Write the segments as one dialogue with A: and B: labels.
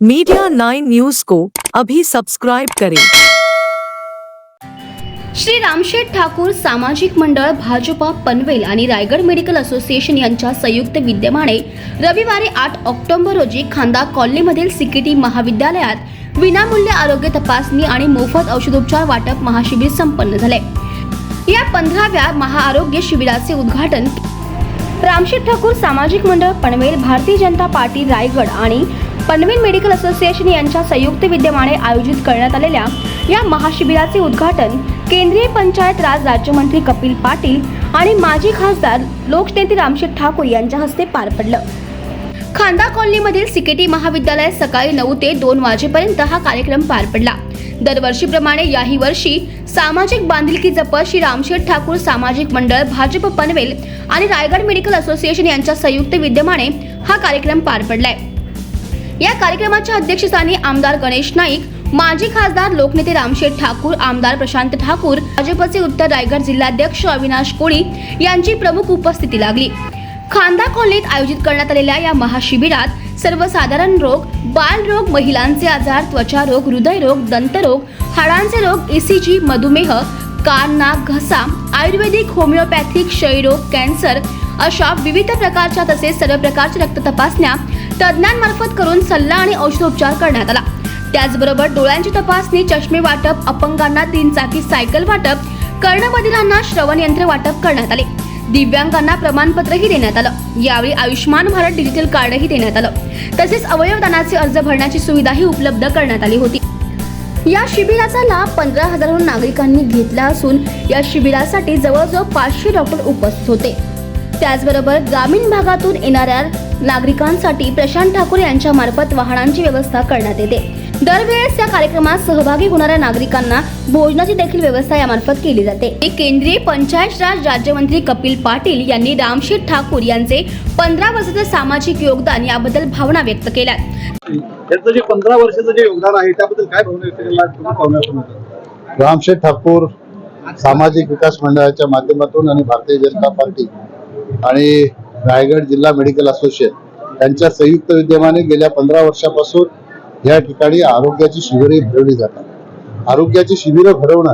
A: Media 9 news को अभी subscribe करें।
B: श्री रामशेठ ठाकूर सामाजिक मंडळ भाजपा पनवेल आणि रायगड मेडिकल असोसिएशन यांच्या संयुक्त विद्यमाने रविवारी 8 ऑक्टोबर रोजी खांदा कॉलनीमधील सीकेटी महाविद्यालयात विनामूल्य आरोग्य तपासणी आणि मोफत औषधोपचार वाटप महाशिबिर संपन्न झाले। या 15व्या महाआरोग्य शिबिराचे उद्घाटन रामशेठ ठाकूर सामाजिक मंडळ पनवेल, भारतीय जनता पार्टी रायगड आणि पनवेल मेडिकल असोसिएशन यांच्या संयुक्त विद्यमाने आयोजित करण्यात आलेल्या या महाशिबिराचे उद्घाटन केंद्रीय पंचायत राज राज्यमंत्री कपिल पाटील आणि माजी खासदार लोकनेते रामशेठ ठाकूर यांच्या हस्ते पार पडलं। खांदा कॉलनीमधील सीकेटी महाविद्यालयात सकाळी 9 ते 2 वाजेपर्यंत हा कार्यक्रम पार पडला। दरवर्षीप्रमाणे याही वर्षी सामाजिक बांधिलकी जपत श्री रामशेठ ठाकूर सामाजिक मंडळ भाजप पनवेल आणि रायगड मेडिकल असोसिएशन यांच्या संयुक्त विद्यमाने हा कार्यक्रम पार पडलाय। या कार्यक्रमाच्या अध्यक्षस्थानी आमदार गणेश नाईक, माजी खासदार लोकनेते रामशेठ ठाकूर, आमदार प्रशांत ठाकूर, भाजपचे उत्तर रायगड जिल्हाध्यक्ष अविनाश कोळी यांची प्रमुख उपस्थिती लागली। खांदा कॉलनीत आयोजित करण्यात आलेल्या या महाशिबिरात सर्वसाधारण रोग, बालरोग, महिलांचे आजार, त्वचा रोग, हृदयरोग, दंतरोग, हाडांचे रोग, ECG, मधुमेह, कान, नाक, घसा, आयुर्वेदिक, होमिओपॅथिक, क्षयरोग, कॅन्सर अशा विविध प्रकारच्या तसेच सर्व प्रकारच्या रक्त तपासण्या तज्ज्ञांमार्फत करून सल्ला आणि औषधोपचार करण्यात आला। त्याचबरोबर डोळ्यांची तपासणी, चष्मे वाटप, अपंगांना 3 चाकी सायकल वाटप, कर्णबधिरांना श्रवण यंत्र वाटप करण्यात आले। दिव्यांगांना प्रमाणपत्रही देण्यात आलं। यावेळी आयुष्मान भारत डिजिटल कार्डही देण्यात आलं। तसेच अवयवदानाचे अर्ज भरण्याची सुविधाही उपलब्ध करण्यात आली होती। या शिबिराचा लाभ 15,000 नागरिकांनी घेतला असून या शिबिरासाठी जवळजवळ 500 डॉक्टर उपस्थित होते। त्याचबरोबर ग्रामीण भागातून येणाऱ्या नागरिकांसाठी प्रशांत ठाकूर यांच्या मार्फत वाहनांची व्यवस्था करण्यात येते। दरवेळेस या कार्यक्रमात सहभागी होणाऱ्या नागरिकांना भोजनाची देखील व्यवस्था यामार्फत केली जाते। केंद्रीय पंचायत राज राज्यमंत्री कपिल पाटील यांनी रामशेठ ठाकूर यांचे 15 वर्षाचे सामाजिक योगदान याबद्दल भावना व्यक्त केल्या।
C: याचं जे 15 वर्षाचं जे योगदान आहे त्याबद्दल काय भावना व्यक्त केली?
D: रामशेठ ठाकूर सामाजिक विकास मंडळाच्या माध्यमातून आणि भारतीय जनता पार्टी आणि रायगड जिल्हा मेडिकल असोसिएशन यांच्या संयुक्त विद्यमाने गेल्या 15 वर्षापासून या ठिकाणी आरोग्याची शिबिरे भरवली जातात। आरोग्याची शिबिरं भरवणं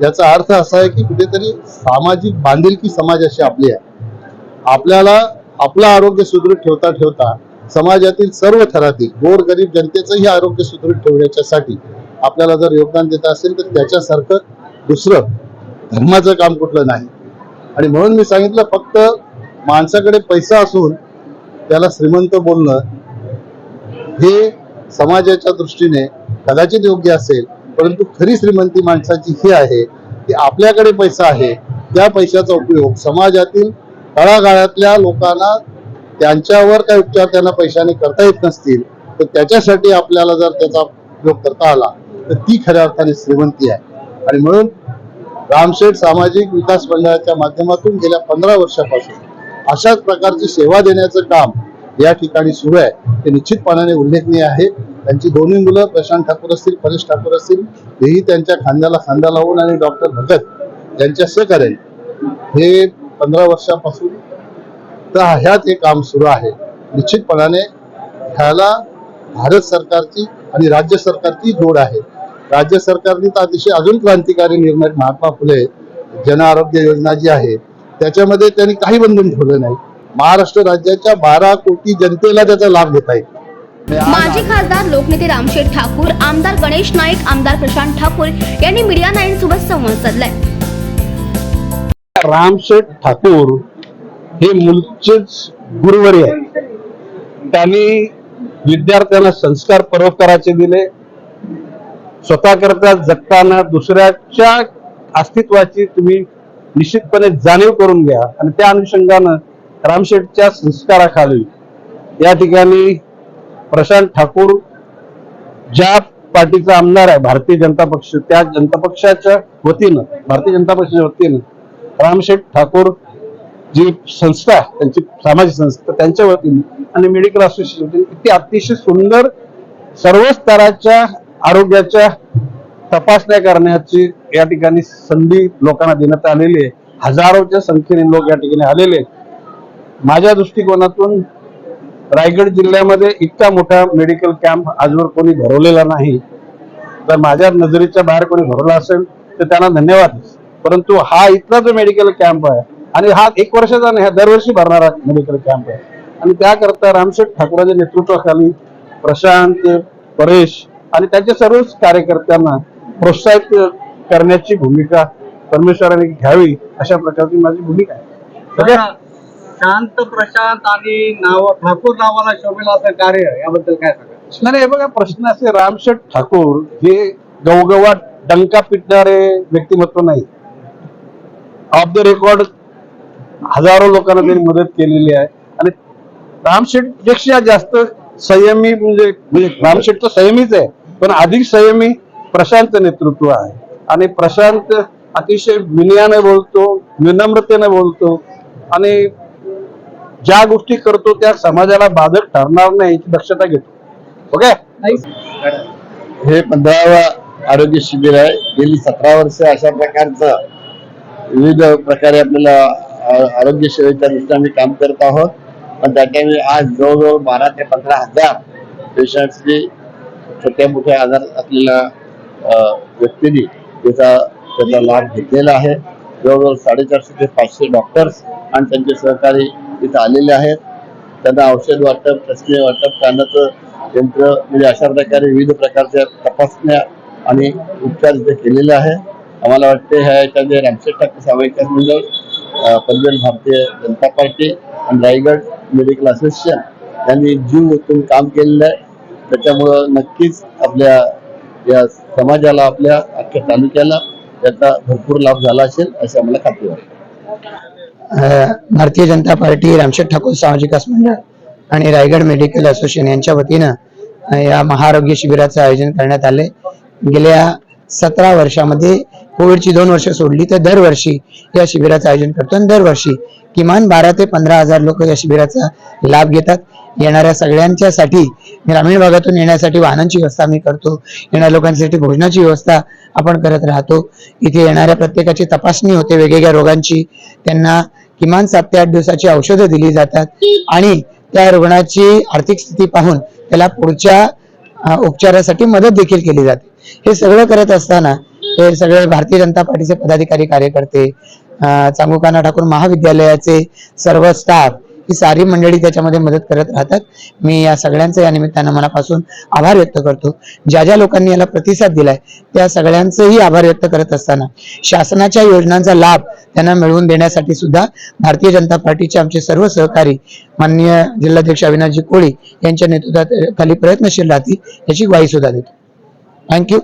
D: याचा अर्थ असा आहे की कुठेतरी सामाजिक बांधिलकी समाजाशी आपली आहे। आपल्याला आपलं आरोग्य सुदृढ ठेवता ठेवता समाजातील सर्व थरातील गोरगरीब जनतेचंही आरोग्य सुदृढ ठेवण्यासाठी आपल्याला जर योगदान देत असेल तर त्याच्यासारखं दुसरं धर्माचं काम कुठलं नाही। आणि म्हणून मी सांगितलं, फक्त माणसाकडे पैसा असून त्याला श्रीमंत बोलणं हे समाजाच्या दृष्टीने कदाचित योग्य असेल, परंतु खरी श्रीमंती माणसाची ही आहे की आपल्याकडे पैसा आहे, त्या पैशाचा उपयोग समाजातील तळागाळातल्या लोकांना त्यांच्यावर काही उपचार त्यांना पैशाने करता येत नसतील तर त्याच्यासाठी आपल्याला जर त्याचा उपयोग करता आला तर ती खऱ्या अर्थाने श्रीमंती आहे। आणि म्हणून रामशेठ सामाजिक विकास मंडळाच्या माध्यमातून गेल्या 15 वर्षापासून अशाच प्रकारची सेवा देण्याचं काम या ठिकाणी सुरू आहे, ते निश्चितपणाने उल्लेखनीय आहे। त्यांची दोन्ही मुलं प्रशांत ठाकूर असतील, परेश ठाकूर असतील, हेही त्यांच्या खांद्याला खांदा लावून आणि डॉक्टर भगत यांच्या सहकार्याने हे 15 वर्षापासून तर ह्यात हे काम सुरू आहे। निश्चितपणाने ह्याला भारत सरकारची आणि राज्य सरकारची जोड आहे। राज्य सरकारने तर अतिशय अजून क्रांतिकारी निर्णय महात्मा फुले जन आरोग्य योजना जी आहे त्याच्यामध्ये त्यांनी काही बंधन ठेवलं नाही। महाराष्ट्र राज्याच्या 12 कोटी जनतेला त्याचा लाभ घेता येईल।
B: माजी खासदार लोकनेते रामशेठ ठाकूर, आमदार गणेश नाईक, आमदार प्रशांत ठाकूर यांनी मीडिया 9 सोबत संवाद साधलाय।
E: रामशेठ ठाकूर हे मूळचेच गुरुवरी आहे। त्यांनी विद्यार्थ्यांना संस्कार परोपकाराचे दिले। स्वतः करता जगताना दुसऱ्याच्या अस्तित्वाची तुम्ही निश्चितपणे जाणीव करून घ्या आणि त्या अनुषंगानं रामशेठच्या संस्काराखाली या ठिकाणी प्रशांत ठाकूर ज्या पार्टीचा आमदार आहे भारतीय जनता पक्ष, त्या जनता पक्षाच्या वतीनं, भारतीय जनता पक्षाच्या वतीनं रामशेठ ठाकूर जी संस्था, त्यांची सामाजिक संस्था, त्यांच्या वतीने आणि मेडिकल असोसिएशन ती अतिशय सुंदर सर्व स्तराच्या आरोग्याच्या तपासण्या करण्याची या ठिकाणी संधी लोकांना देण्यात आलेली आहे। हजारोच्या संख्येने लोक या ठिकाणी आलेले आहेत। माझ्या दृष्टिकोनातून रायगड जिल्ह्यामध्ये इतका मोठा मेडिकल कॅम्प आजवर कोणी भरवलेला नाही. तर माझ्या नजरेच्या बाहेर कोणी भरवला असेल तर त्यांना धन्यवाद. परंतु हा इथला जो मेडिकल कॅम्प आहे आणि हा 1 वर्षाचा नाही, हा दरवर्षी भरणारा मेडिकल कॅम्प आहे. आणि त्याकरता रामशेठ ठाकूरांच्या नेतृत्वाखाली प्रशांत, परेश आणि त्यांच्या सर्वच कार्यकर्त्यांना प्रोत्साहित करण्याची भूमिका परमेश्वराने घ्यावी, अशा प्रकारची माझी भूमिका आहे. ओके.
C: शांत, प्रशांत आणि ठाकूर नावाला शोभेल असं कार्य याबद्दल काय सांगा?
E: नाही, बघा, प्रश्न असे, रामशेठ ठाकूर हे गवगवाट डंका पिटणारे व्यक्तिमत्व नाही. ऑफ द रेकॉर्ड हजारो लोकांना त्यांनी मदत केलेली आहे. आणि रामशेठ पेक्षा जास्त संयमी म्हणजे रामशेठ तर संयमीच आहे, पण अधिक संयमी प्रशांत नेतृत्व आहे. आणि प्रशांत अतिशय विनयाने बोलतो, विनम्रतेने बोलतो आणि ज्या गोष्टी करतो त्या समाजाला बाधक ठरणार नाही याची दक्षता घेतो. ओके.
D: हे 15वा आरोग्य शिबिर आहे. गेली 17 वर्ष अशा प्रकारचं विविध प्रकारे आपल्याला आरोग्य सेवेच्या दृष्टीने आम्ही काम करत आहोत. पण त्याच्यामुळे आज जवळजवळ 12 ते 15 हजार पेशंट्सनी, छोट्या मोठ्या आजार असलेल्या व्यक्तींनी त्याचा लाभ घेतलेला आहे. जवळजवळ 450 ते 500 डॉक्टर्स आणि त्यांचे सहकारी इथं आलेले आहेत. त्यांना औषध वाटप, चष्मे वाटप, कानाचं यंत्र म्हणजे अशा प्रकारे विविध प्रकारच्या तपासण्या आणि उपचार इथे केलेले आहे. आम्हाला वाटते ह्या याच्यामध्ये रामशेठ ठाकूर सामाजिक विकास मंडळ, पनवेल भारतीय जनता पार्टी आणि रायगड मेडिकल असोसिएशन यांनी जीव ओतून काम केलेलं आहे. त्याच्यामुळं नक्कीच आपल्या या समाजाला, आपल्या अख्ख्या तालुक्याला त्याचा भरपूर लाभ झाला असेल अशी आम्हाला खात्री वाटते.
F: भारतीय जनता पार्टी, रामशेठ ठाकूर सामाजिक विकास मंडळ आणि रायगड मेडिकल असोसिएशन यांच्या वतीनं या महाआरोग्य शिबिराचं आयोजन करण्यात आले. गेल्या 17 वर्षामध्ये कोविडची 2 वर्ष सोडली तर दरवर्षी या शिबिराचं आयोजन करतो आणि दरवर्षी किमान 12 ते 15 हजार लोक या शिबिराचा लाभ घेतात. येणाऱ्या सगळ्यांच्यासाठी, ग्रामीण भागातून येण्यासाठी वाहनांची व्यवस्था आम्ही करतो. येणाऱ्या लोकांसाठी भोजनाची व्यवस्था आपण करत राहतो. इथे येणाऱ्या प्रत्येकाची तपासणी होते वेगवेगळ्या रोगांची. त्यांना किमान 7 ते 8 दिवसाची औषधं दिली जातात आणि त्या रुग्णाची आर्थिक स्थिती पाहून त्याला पुढच्या उपचारासाठी मदत देखील केली जाते. हे सगळं करत असताना हे सगळे भारतीय जनता पार्टीचे पदाधिकारी, कार्यकर्ते, चांगुकाना ठाकूर महाविद्यालयाचे सर्व स्टाफ, ही सारी मंडळी त्याच्यामध्ये मदत करत राहतात. मी या सगळ्यांचं या निमित्तानं मनापासून आभार व्यक्त करतो. ज्या ज्या लोकांनी याला प्रतिसाद दिलाय त्या सगळ्यांचंही आभार व्यक्त करत असताना शासनाच्या योजनांचा लाभ त्यांना मिळवून देण्यासाठी सुद्धा भारतीय जनता पार्टीचे आमचे सर्व सहकारी माननीय जिल्हाध्यक्ष अविनाशजी कोळी यांच्या नेतृत्वाखाली प्रयत्नशील राहतील याची ग्वाही सुद्धा देतो. थँक्यू.